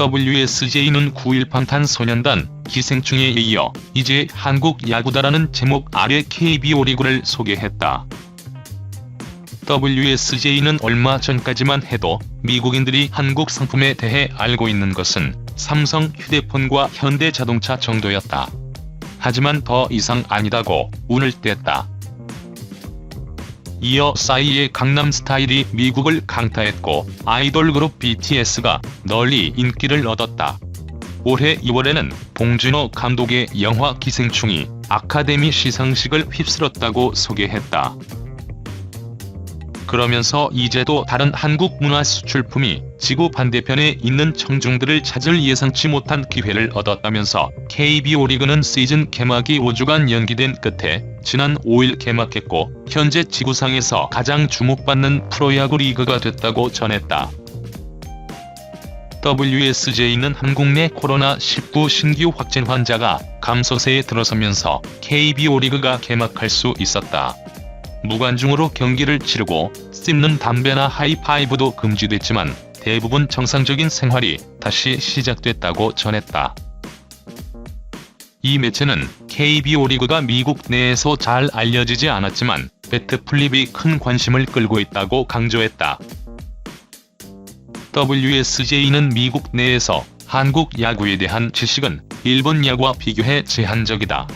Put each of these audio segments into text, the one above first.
WSJ는 9일 방탄소년단 기생충에 이어 이제 한국 야구다라는 제목 아래 KBO 리그를 소개했다. WSJ는 얼마 전까지만 해도 미국인들이 한국 상품에 대해 알고 있는 것은 삼성 휴대폰과 현대자동차 정도였다. 하지만 더 이상 아니다고 운을 뗐다. 이어 싸이의 강남스타일이 미국을 강타했고 아이돌 그룹 BTS가 널리 인기를 얻었다. 올해 2월에는 봉준호 감독의 영화 기생충이 아카데미 시상식을 휩쓸었다고 소개했다. 그러면서 이제도 다른 한국 문화 수출품이 지구 반대편에 있는 청중들을 찾을 예상치 못한 기회를 얻었다면서 KBO 리그는 시즌 개막이 5주간 연기된 끝에 지난 5일 개막했고 현재 지구상에서 가장 주목받는 프로야구 리그가 됐다고 전했다. WSJ는 한국 내 코로나19 신규 확진 환자가 감소세에 들어서면서 KBO 리그가 개막할 수 있었다. 무관중으로 경기를 치르고 씹는 담배나 하이파이브도 금지됐지만 대부분 정상적인 생활이 다시 시작됐다고 전했다. 이 매체는 KBO 리그가 미국 내에서 잘 알려지지 않았지만 배트 플립이 큰 관심을 끌고 있다고 강조했다. WSJ는 미국 내에서 한국 야구에 대한 지식은 일본 야구와 비교해 제한적이다.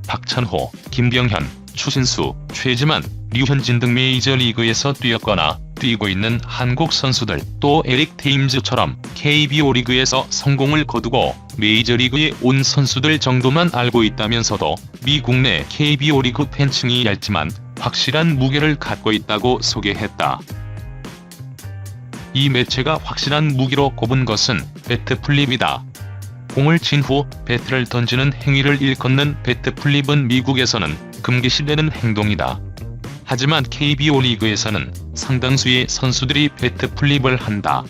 박찬호, 김병현, 추신수, 최지만, 류현진 등 메이저리그에서 뛰었거나 뛰고 있는 한국 선수들 또 에릭 테임즈처럼 KBO 리그에서 성공을 거두고 메이저리그에 온 선수들 정도만 알고 있다면서도 미국 내 KBO 리그 팬층이 얇지만 확실한 무게를 갖고 있다고 소개했다. 이 매체가 확실한 무기로 꼽은 것은 배트 플립이다. 공을 친 후 배트를 던지는 행위를 일컫는 배트 플립은 미국에서는 금기시되는 행동이다. 하지만 KBO 리그에서는 상당수의 선수들이 배트 플립을 한다.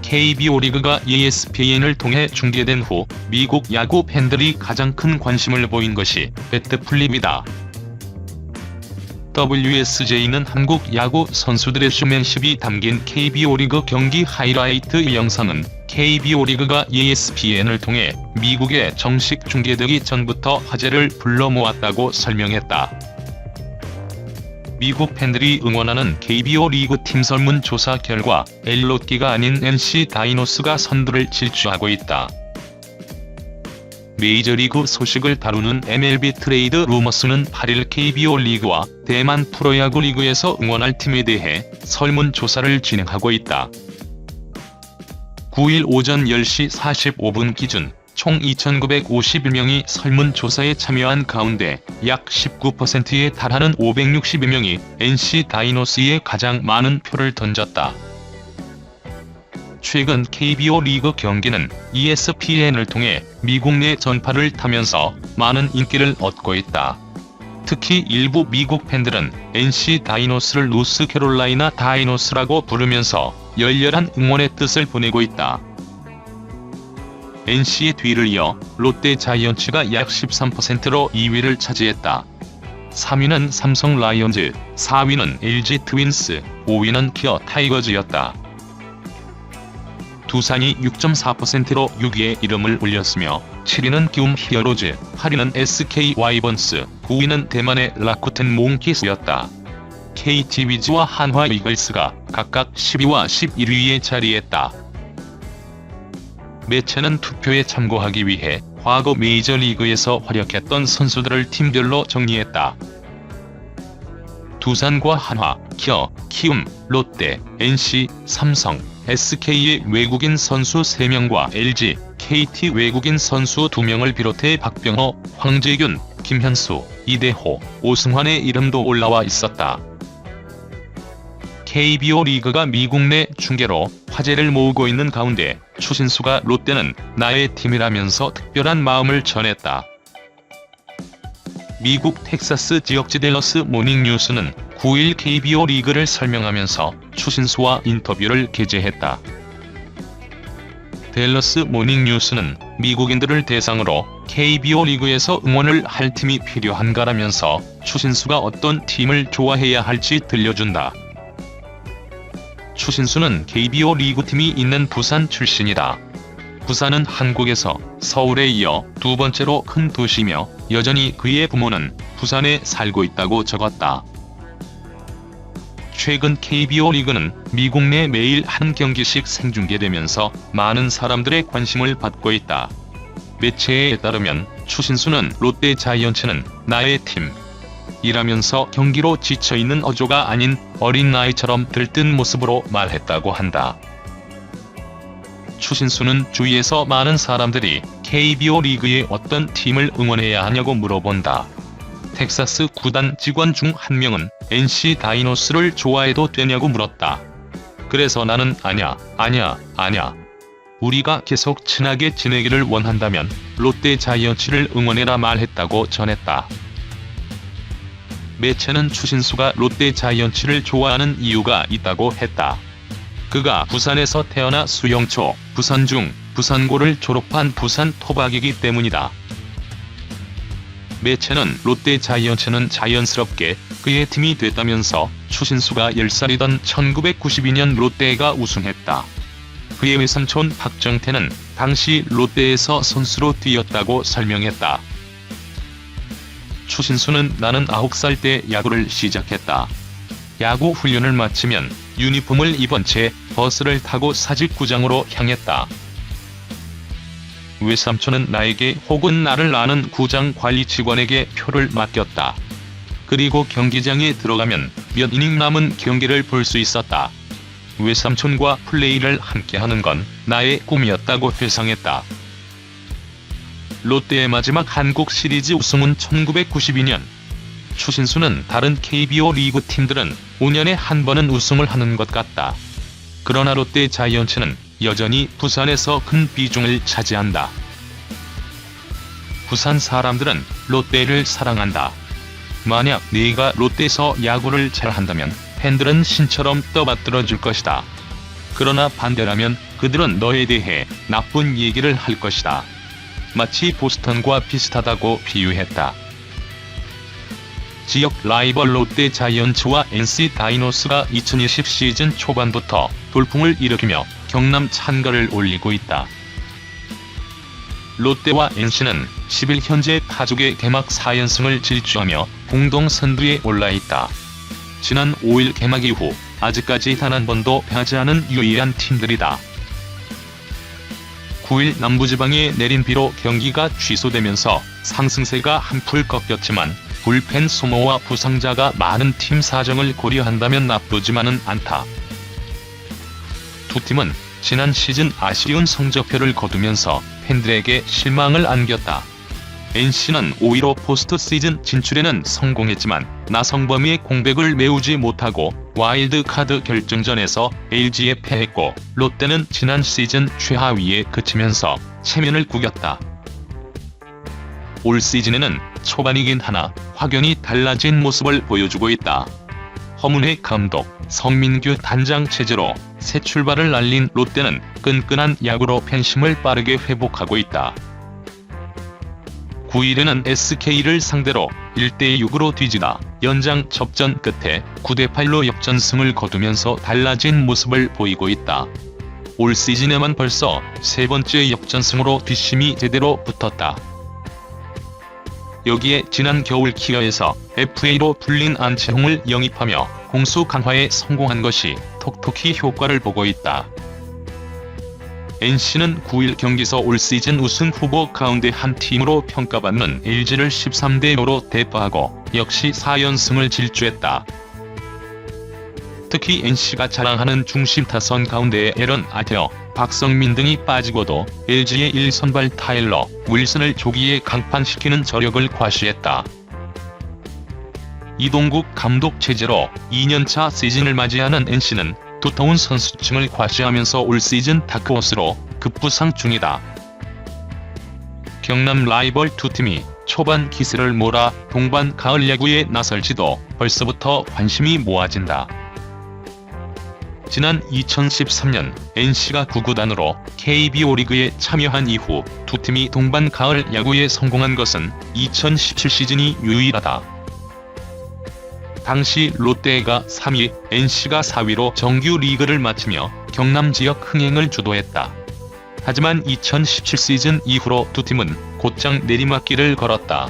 KBO 리그가 ESPN을 통해 중계된 후 미국 야구 팬들이 가장 큰 관심을 보인 것이 배트 플립이다. WSJ는 한국 야구 선수들의 쇼맨십이 담긴 KBO 리그 경기 하이라이트 영상은 KBO 리그가 ESPN을 통해 미국에 정식 중계되기 전부터 화제를 불러 모았다고 설명했다. 미국 팬들이 응원하는 KBO 리그 팀 설문조사 결과 LOT가 아닌 NC 다이노스가 선두를 질주하고 있다. 메이저리그 소식을 다루는 MLB 트레이드 루머스는 8일 KBO 리그와 대만 프로야구 리그에서 응원할 팀에 대해 설문조사를 진행하고 있다. 9일 오전 10시 45분 기준 총 2,951명이 설문조사에 참여한 가운데 약 19%에 달하는 560여 명이 NC 다이노스에 가장 많은 표를 던졌다. 최근 KBO 리그 경기는 ESPN을 통해 미국 내 전파를 타면서 많은 인기를 얻고 있다. 특히 일부 미국 팬들은 NC 다이노스를 노스캐롤라이나 다이노스라고 부르면서 열렬한 응원의 뜻을 보내고 있다. NC의 뒤를 이어 롯데 자이언츠가 약 13%로 2위를 차지했다. 3위는 삼성 라이온즈, 4위는 LG 트윈스, 5위는 기아 타이거즈였다. 두산이 6.4%로 6위에 이름을 올렸으며 7위는 기움 히어로즈, 8위는 SK 와이번스, 9위는 대만의 라쿠텐 몽키스였다. KT 위즈와 한화 이글스가 각각 10위와 11위에 자리했다. 매체는 투표에 참고하기 위해 과거 메이저리그에서 활약했던 선수들을 팀별로 정리했다. 두산과 한화, 기아, 키움, 롯데, NC, 삼성, SK의 외국인 선수 3명과 LG, KT 외국인 선수 2명을 비롯해 박병호, 황재균, 김현수, 이대호, 오승환의 이름도 올라와 있었다. KBO 리그가 미국 내 중계로 화제를 모으고 있는 가운데 추신수가 롯데는 나의 팀이라면서 특별한 마음을 전했다. 미국 텍사스 지역지 댈러스 모닝뉴스는 9일 KBO 리그를 설명하면서 추신수와 인터뷰를 게재했다. 댈러스 모닝뉴스는 미국인들을 대상으로 KBO 리그에서 응원을 할 팀이 필요한가라면서 추신수가 어떤 팀을 좋아해야 할지 들려준다. 추신수는 KBO 리그팀이 있는 부산 출신이다. 부산은 한국에서 서울에 이어 두 번째로 큰 도시며 여전히 그의 부모는 부산에 살고 있다고 적었다. 최근 KBO 리그는 미국 내 매일 한 경기씩 생중계되면서 많은 사람들의 관심을 받고 있다. 매체에 따르면 추신수는 롯데 자이언츠는 나의 팀 이라면서 경기로 지쳐있는 어조가 아닌 어린 나이처럼 들뜬 모습으로 말했다고 한다. 추신수는 주위에서 많은 사람들이 KBO 리그의 어떤 팀을 응원해야 하냐고 물어본다. 텍사스 구단 직원 중 한 명은 NC 다이노스를 좋아해도 되냐고 물었다. 그래서 나는 아냐. 우리가 계속 친하게 지내기를 원한다면 롯데 자이언츠를 응원해라 말했다고 전했다. 매체는 추신수가 롯데 자이언츠를 좋아하는 이유가 있다고 했다. 그가 부산에서 태어나 수영초, 부산중, 부산고를 졸업한 부산 토박이기 때문이다. 매체는 롯데 자이언츠는 자연스럽게 그의 팀이 됐다면서 추신수가 10살이던 1992년 롯데가 우승했다. 그의 외삼촌 박정태는 당시 롯데에서 선수로 뛰었다고 설명했다. 추신수는 나는 9살 때 야구를 시작했다. 야구 훈련을 마치면 유니폼을 입은 채 버스를 타고 사직구장으로 향했다. 외삼촌은 나에게 혹은 나를 아는 구장 관리 직원에게 표를 맡겼다. 그리고 경기장에 들어가면 몇 이닝 남은 경기를 볼 수 있었다. 외삼촌과 플레이를 함께하는 건 나의 꿈이었다고 회상했다. 롯데의 마지막 한국 시리즈 우승은 1992년. 추신수는 다른 KBO 리그 팀들은 5년에 한 번은 우승을 하는 것 같다. 그러나 롯데 자이언츠는 여전히 부산에서 큰 비중을 차지한다. 부산 사람들은 롯데를 사랑한다. 만약 네가 롯데에서 야구를 잘한다면 팬들은 신처럼 떠받들어 줄 것이다. 그러나 반대라면 그들은 너에 대해 나쁜 얘기를 할 것이다. 마치 보스턴과 비슷하다고 비유했다. 지역 라이벌 롯데 자이언츠와 NC 다이노스가 2020 시즌 초반부터 돌풍을 일으키며 경남 찬가를 올리고 있다. 롯데와 NC는 10일 현재 파죽의 개막 4연승을 질주하며 공동 선두에 올라있다. 지난 5일 개막 이후 아직까지 단 한 번도 패하지 않은 유일한 팀들이다. 9일 남부지방에 내린 비로 경기가 취소되면서 상승세가 한풀 꺾였지만 불펜 소모와 부상자가 많은 팀 사정을 고려한다면 나쁘지만은 않다. 두 팀은 지난 시즌 아쉬운 성적표를 거두면서 팬들에게 실망을 안겼다. NC는 5위로 포스트 시즌 진출에는 성공했지만 나성범이의 공백을 메우지 못하고 와일드카드 결정전에서 LG에 패했고, 롯데는 지난 시즌 최하위에 그치면서 체면을 구겼다. 올 시즌에는 초반이긴 하나 확연히 달라진 모습을 보여주고 있다. 허문회 감독, 성민규 단장 체제로 새 출발을 알린 롯데는 끈끈한 야구로 팬심을 빠르게 회복하고 있다. 9일에는 SK를 상대로 1대6으로 뒤지다 연장 접전 끝에 9대8로 역전승을 거두면서 달라진 모습을 보이고 있다. 올 시즌에만 벌써 세 번째 역전승으로 뒷심이 제대로 붙었다. 여기에 지난 겨울 키어에서 FA로 불린 안채홍을 영입하며 공수 강화에 성공한 것이 톡톡히 효과를 보고 있다. NC는 9일 경기에서 올 시즌 우승 후보 가운데 한 팀으로 평가받는 LG를 13대5로 대파하고 역시 4연승을 질주했다. 특히 NC가 자랑하는 중심 타선 가운데 에런 아테어, 박성민 등이 빠지고도 LG의 1선발 타일러 윌슨을 조기에 강판시키는 저력을 과시했다. 이동국 감독 체제로 2년차 시즌을 맞이하는 NC는 두터운 선수층을 과시하면서 올 시즌 다크호스로 급부상 중이다. 경남 라이벌 두 팀이 초반 기세를 몰아 동반 가을 야구에 나설지도 벌써부터 관심이 모아진다. 지난 2013년 NC가 9구단으로 KBO 리그에 참여한 이후 두 팀이 동반 가을 야구에 성공한 것은 2017 시즌이 유일하다. 당시 롯데가 3위, NC가 4위로 정규 리그를 마치며 경남 지역 흥행을 주도했다. 하지만 2017 시즌 이후로 두 팀은 곧장 내리막길을 걸었다.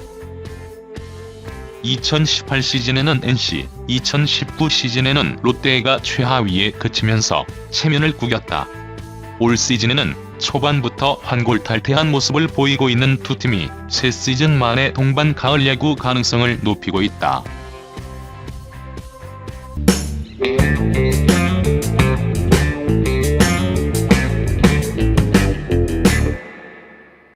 2018 시즌에는 NC, 2019 시즌에는 롯데가 최하위에 그치면서 체면을 구겼다. 올 시즌에는 초반부터 환골탈태한 모습을 보이고 있는 두 팀이 새 시즌 만에 동반 가을 야구 가능성을 높이고 있다.